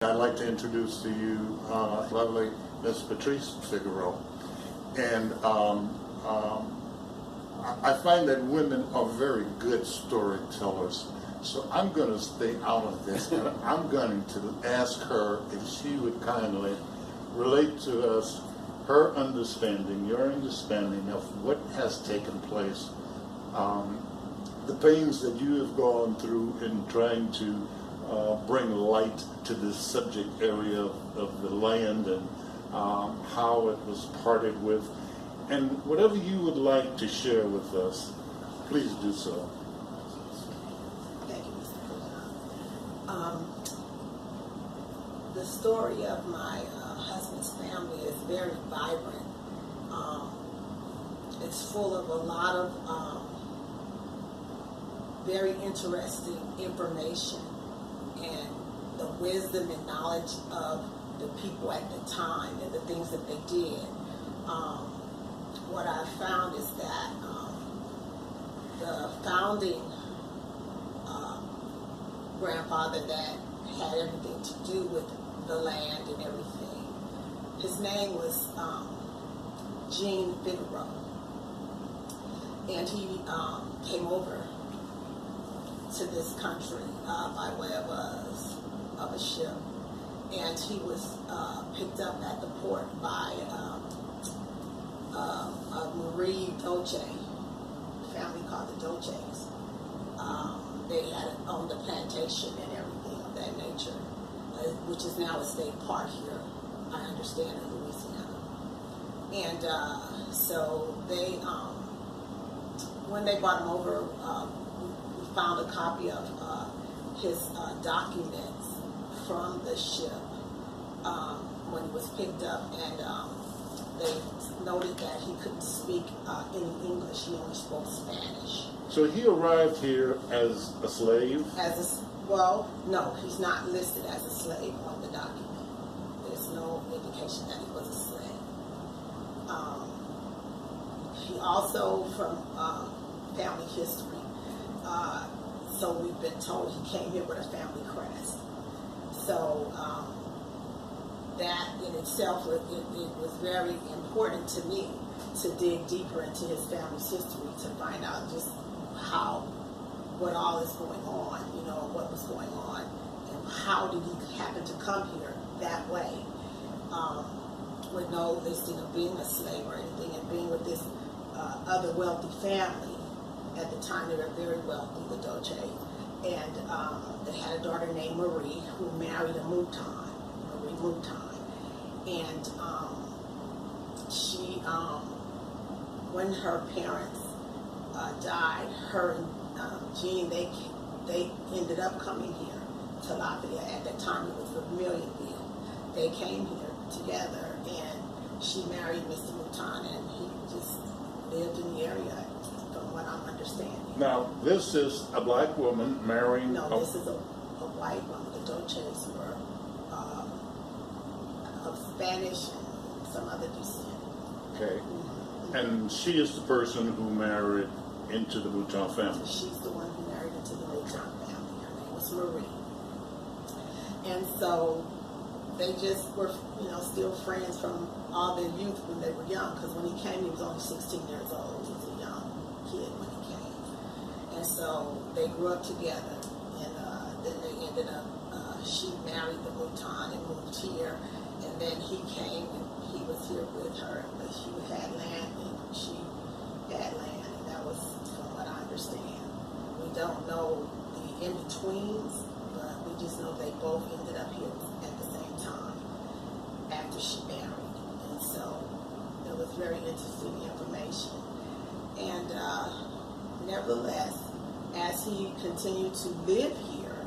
I'd like to introduce to you lovely Miss Patrice Figaro. And I find that women are very good storytellers. So I'm going to stay out of this, and I'm going to ask her if she would kindly relate to us her understanding, your understanding of what has taken place, the things that you have gone through in trying to bring light to this subject area of the land and how it was parted with. And whatever you would like to share with us, please do so. Thank you, Mr. Prejean. The story of my husband's family is very vibrant. It's full of a lot of very interesting information and the wisdom and knowledge of the people at the time and the things that they did. What I found is that the founding grandfather that had everything to do with the land and everything, his name was Prejean Figaro, and he came over to this country by way of a ship, and he was picked up at the port by Marie Dolce, family called the Dolces. They had owned a plantation and everything of that nature, which is now a state park here, I understand, in Louisiana. And so they, when they brought him over, we found a copy of his documents from the ship when he was picked up, and they noted that he couldn't speak any English. He only spoke Spanish. So he arrived here as a slave? Well, no, he's not listed as a slave on the document. There's no indication that he was a slave. He also, from family history, so we've been told he came here with a family crest. So that in itself, it was very important to me to dig deeper into his family's history to find out just what all is going on, what was going on, and how did he happen to come here that way, with no listing of being a slave or anything, and being with this other wealthy family. At the time, they were very wealthy, the Dolce, and they had a daughter named Marie who married a Mouton, Marie Mouton, and she, when her parents died, her and Jean, they ended up coming here to Lafayette. At that time, it was Vermilionville. They came here together, and she married Mr. Mouton, and he just lived in the area, from what I'm understanding. Now, this is a black woman marrying... No, this is a white woman. The Dolces were of Spanish and some other descent. Okay. And she is the person who married into the Mouton family. She's the one who married into the Mouton family. Her name was Marie. And so they just were, still friends from all their youth when they were young, because when he came, he was only 16 years old. He was a young kid when he came. And so they grew up together, and then they ended up, she married the Mouton and moved here, and then he came and he was here with her, but she had land and she had land, and that was from what I understand. We don't know the in-betweens, but we just know they both ended up here at the same time after she married. And so it was very interesting information. And nevertheless, as he continued to live here,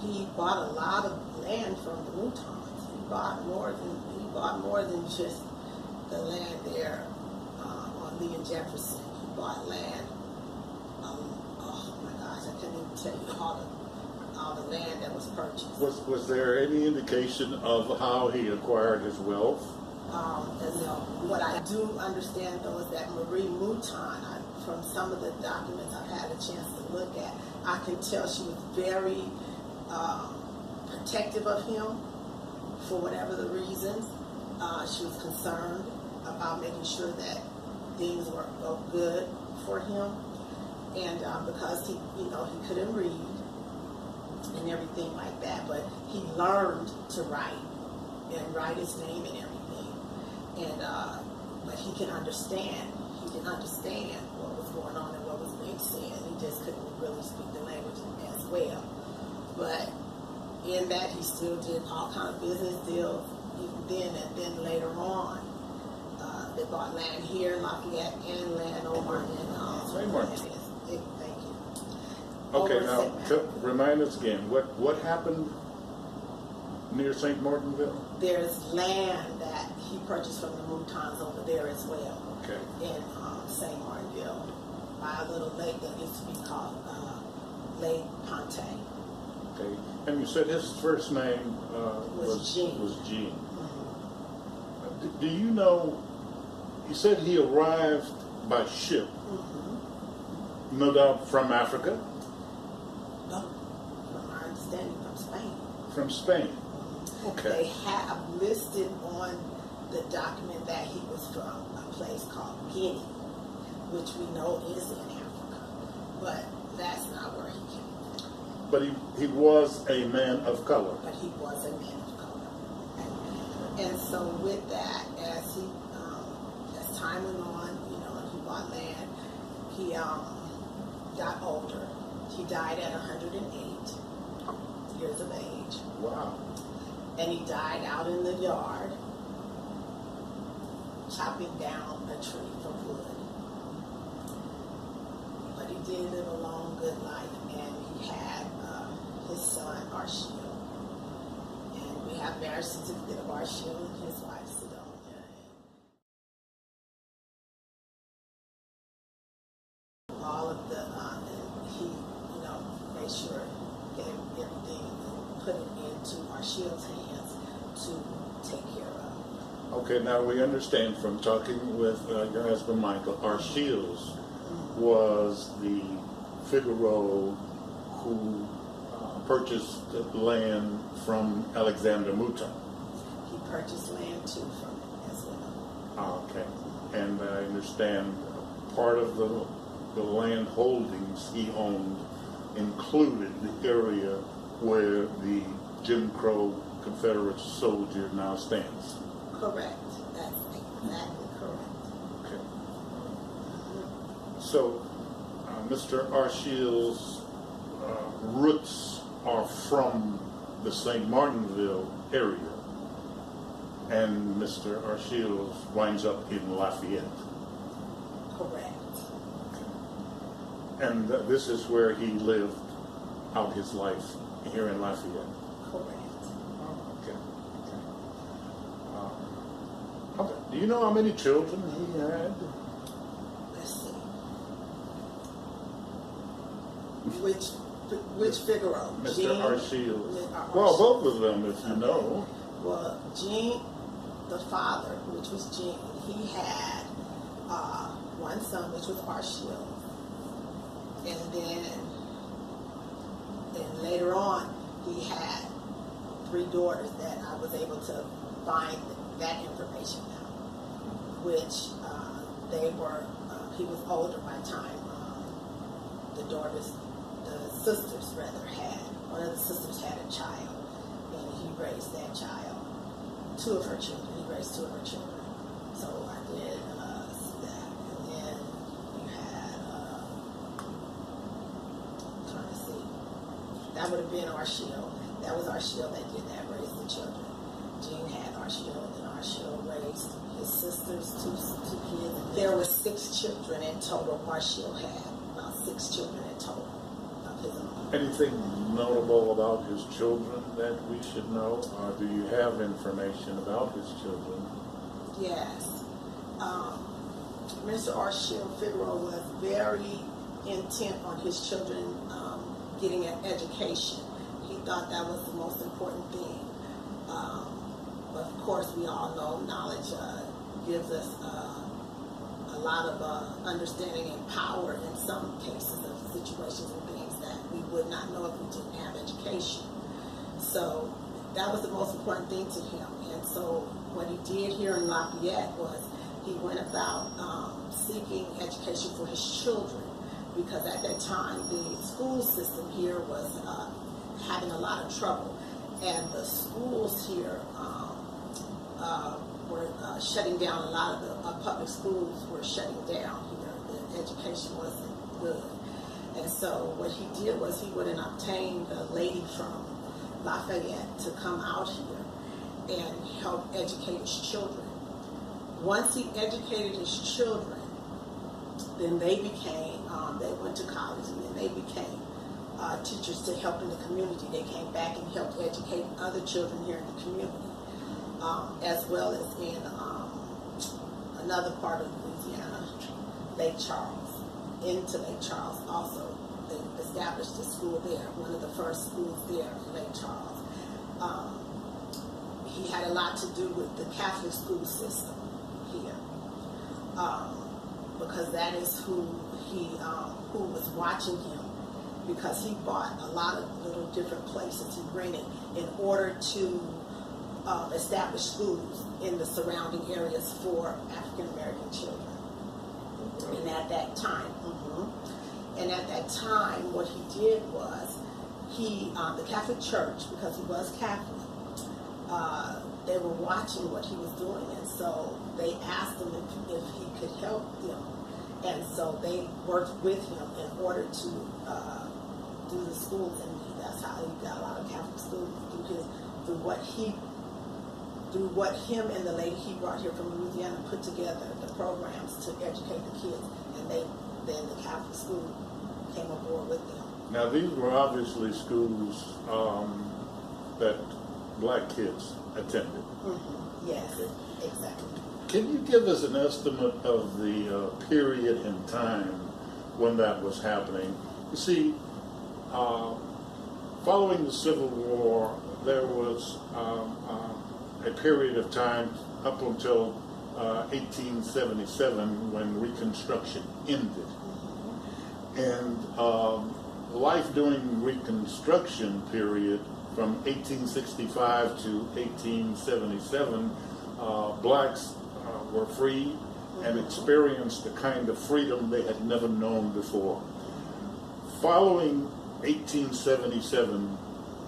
he bought a lot of land from the Moutons. He bought more than just the land there on Lee and Jefferson. He bought land. Oh my gosh, I can't even tell you all the land that was purchased. Was there any indication of how he acquired his wealth? What I do understand, though, is that Marie Mouton, from some of the documents I've had a chance to look at, I can tell she was very protective of him for whatever the reasons. She was concerned about making sure that things were good for him, and because he couldn't read and everything like that, but he learned to write his name and everything, and but he can understand. He didn't understand what was going on and what was being said. He just couldn't really speak the language as well. But in that, he still did all kind of business deals even then, and then later on, they bought land here in Lafayette and land over in St. Martin. Thank you. Okay, Over now St. Martin. remind us again, what happened near St. Martinville? There's land that he purchased from the Moutons over there as well. Okay. In St. Martinville, by a little lake that used to be called Lake Ponte. Okay. And you said his first name Was Jean. Was Jean. Mm-hmm. Do you know? You said he arrived by ship, no doubt from Africa. No, from my understanding, from Spain. From Spain. Okay. They have listed on the document that he was from a place called Guinea, which we know is in Africa, but that's not where he came from. But he was a man of color. But he was a man of color. And so with that, as time went on, and he bought land, he got older. He died at 108 years of age. Wow. And he died out in the yard, chopping down a tree for wood. But he did live a long, good life, and he had his son, Arshil. And we have marriage certificate of Arshil and his wife, Sidonia. All of the, and he, made sure gave everything and put it into Arshil's hands to take care of. Okay, now we understand from talking with your husband Michael, Arshil's was the Figaro who purchased the land from Alexander Mouton. He purchased land too from him as well. Okay, and I understand part of the land holdings he owned included the area where the Jim Crow Confederate soldier now stands. Correct. That's exactly correct. Okay. So, Mr. Arshil's roots are from the St. Martinville area, and Mr. Arshil's winds up in Lafayette. Correct. And this is where he lived out his life, here in Lafayette. Correct. Okay. Okay. Do you know how many children he had? Let's see. Which Figaro? Mr. Jean? Arshil. Well, both of them, if you know. Well, Jean, the father, which was Jean, he had one son, which was Arshil. And later on, he had 3 daughters that I was able to find that information out, which he was older by the time one of the sisters had a child, and he raised that child, 2 of her children. He raised 2 of her children. So I did see that. And then you had, I'm trying to see, that would have been Arshil. That was Arshil that did that, raised the children. Jean had Arshil, and then Arshil raised his sisters, 2 kids. There were 6 children in total. Arshil had about 6 children in total of his own. Anything notable about his children that we should know? Or do you have information about his children? Yes. Mr. Arshil Figaro was very intent on his children getting an education. He thought that was the most important thing. But of course, we all know knowledge gives us a lot of understanding and power in some cases of situations and things that we would not know if we didn't have education. So that was the most important thing to him. And so what he did here in Lafayette was he went about seeking education for his children, because at that time the school system here was having a lot of trouble, and the schools here were shutting down. A lot of the public schools were shutting down here. The education wasn't good. And so what he did was he went and obtained a lady from Lafayette to come out here and help educate his children. Once he educated his children, then they became, they went to college, and then they became teachers to help in the community. They came back and helped educate other children here in the community, as well as in another part of Louisiana, Lake Charles. Into Lake Charles also, they established a school there, one of the first schools there in Lake Charles. He had a lot to do with the Catholic school system here, because that is who was watching him, because he bought a lot of little different places he rented in order to establish schools in the surrounding areas for African American children. And at that time, what he did was the Catholic Church, because he was Catholic, they were watching what he was doing, and so they asked him if he could help them, and so they worked with him in order to do the schools, and that's how he got a lot of Catholic schools through what him and the lady he brought here from Louisiana put together, the programs to educate the kids, and then the Catholic school came aboard with them. Now, these were obviously schools that black kids attended. Mm-hmm. Yes, exactly. Can you give us an estimate of the period in time when that was happening? You see, following the Civil War, there was a period of time up until 1877 when Reconstruction ended. And life during Reconstruction period from 1865 to 1877, blacks were free and experienced the kind of freedom they had never known before. Following 1877,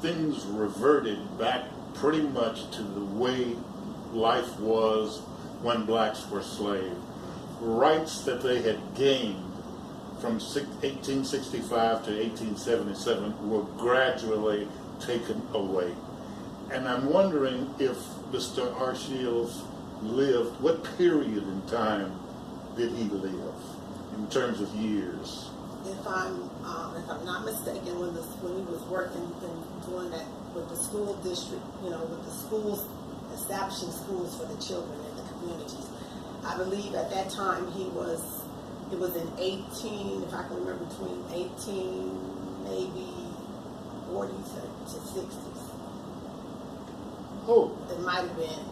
things reverted back pretty much to the way life was when blacks were slaves. Rights that they had gained from 1865 to 1877 were gradually taken away. And I'm wondering if Mr. R. Shields lived, what period in time did he live in terms of years? If I'm not mistaken, when he was working and doing that with the school district, with the schools, establishing schools for the children in the communities, I believe at that time it was in 18, if I can remember, between 18 maybe 40s to 60s. Oh. It might have been.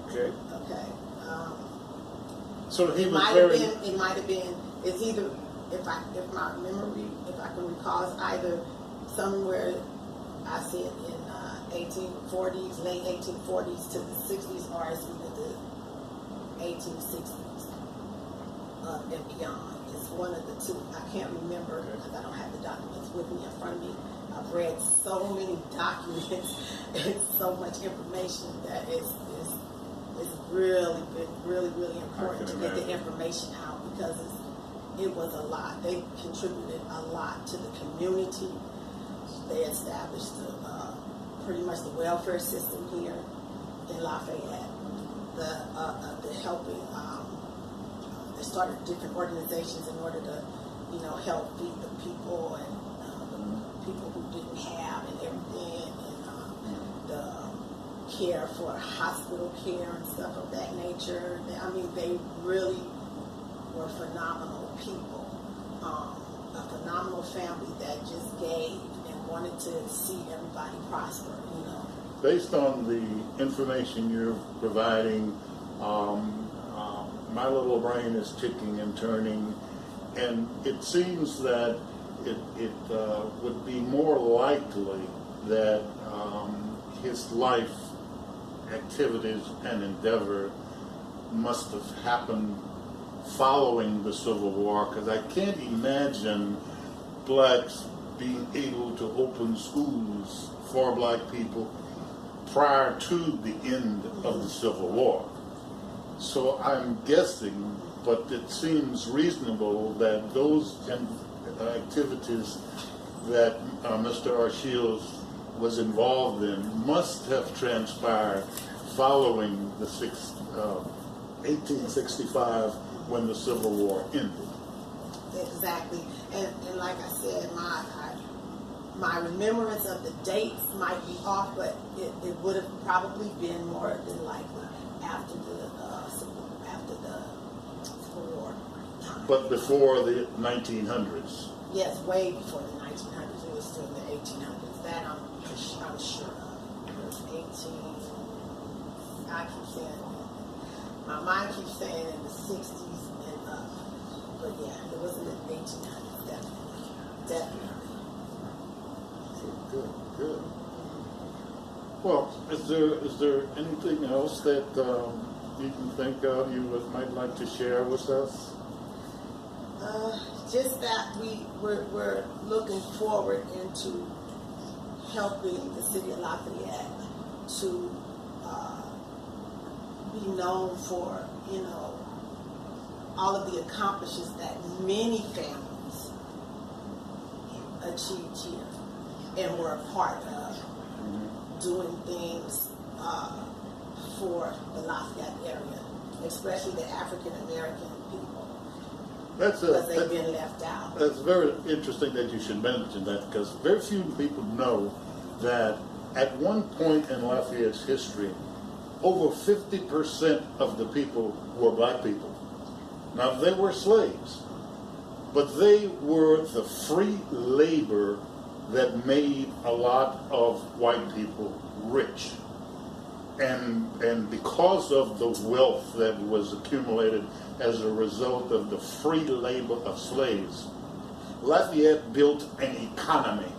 Okay. Okay. So he was It might have been. It's either, if my memory, if I can recall, it's either somewhere I said in 1840s, late 1840s to the 60s, or it's either the 1860s and beyond. It's one of the two. I can't remember because I don't have the documents with me in front of me. I've read so many documents and so much information that it's really important to get the information out, because it was a lot. They contributed a lot to the community. They established pretty much the welfare system here in Lafayette. The helping. They started different organizations in order to, help feed the people and the people who didn't have and everything, and the care for hospital care and stuff of that nature. They really were phenomenal people, a phenomenal family that just gave and wanted to see everybody prosper. Based on the information you're providing, my little brain is ticking and turning, and it seems that it would be more likely that his life, activities, and endeavor must have happened following the Civil War, because I can't imagine blacks being able to open schools for black people prior to the end of the Civil War. So I'm guessing, but it seems reasonable that those activities that Mr. Archilles was involved in must have transpired following the 1865 when the Civil War ended. Exactly. And like I said, my remembrance of the dates might be off, but it would have probably been more than likely after the Civil War. But before the 1900s. Yes, way before the 1900s. It was still in the 1800s. That I'm sure of. It was 18. I keep saying, my mind keeps saying in the 60s and up. But yeah, it was in the 1800s, definitely. Good. Well, is there anything else that you can think of you might like to share with us? Just that we're looking forward into helping the city of Lafayette to be known for, all of the accomplishments that many families achieved here and were a part of, doing things for the Lafayette area, especially the African American people, because they've been left out. That's very interesting that you should mention that, because very few people know that at one point in Lafayette's history, over 50% of the people were black people. Now, they were slaves, but they were the free labor that made a lot of white people rich. And because of the wealth that was accumulated as a result of the free labor of slaves, Lafayette built an economy.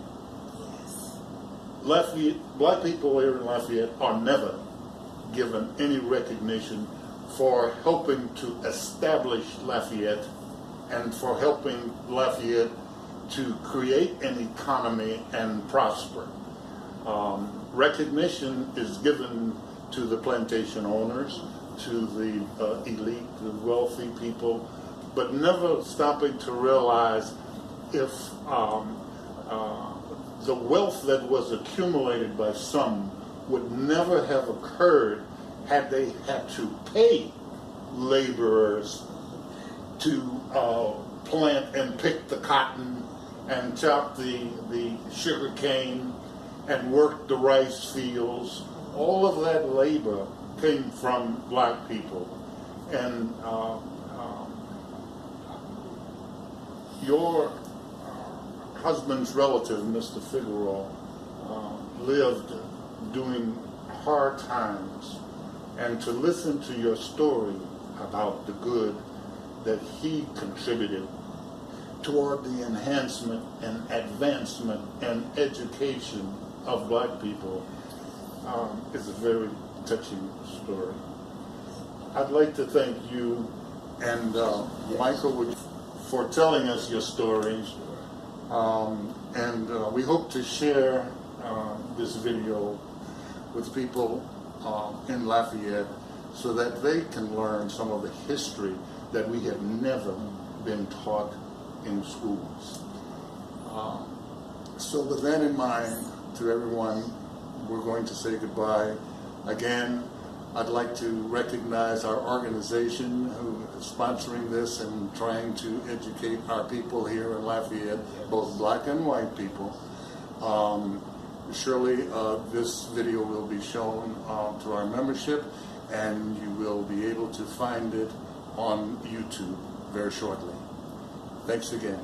Yes. Black people here in Lafayette are never given any recognition for helping to establish Lafayette and for helping Lafayette to create an economy and prosper. Recognition is given to the plantation owners, to the elite, the wealthy people, but never stopping to realize if the wealth that was accumulated by some would never have occurred had they had to pay laborers to plant and pick the cotton and chop the sugar cane and work the rice fields. All of that labor came from black people. And your husband's relative, Mr. Figaro, lived during hard times, and to listen to your story about the good that he contributed toward the enhancement and advancement and education of black people is a very touching story. I'd like to thank you and Michael for telling us your stories, and we hope to share this video with people in Lafayette so that they can learn some of the history that we have never been taught in schools. So with that in mind, to everyone, we're going to say goodbye. Again, I'd like to recognize our organization who is sponsoring this and trying to educate our people here in Lafayette, both black and white people. Surely this video will be shown to our membership, and you will be able to find it on YouTube very shortly. Thanks again.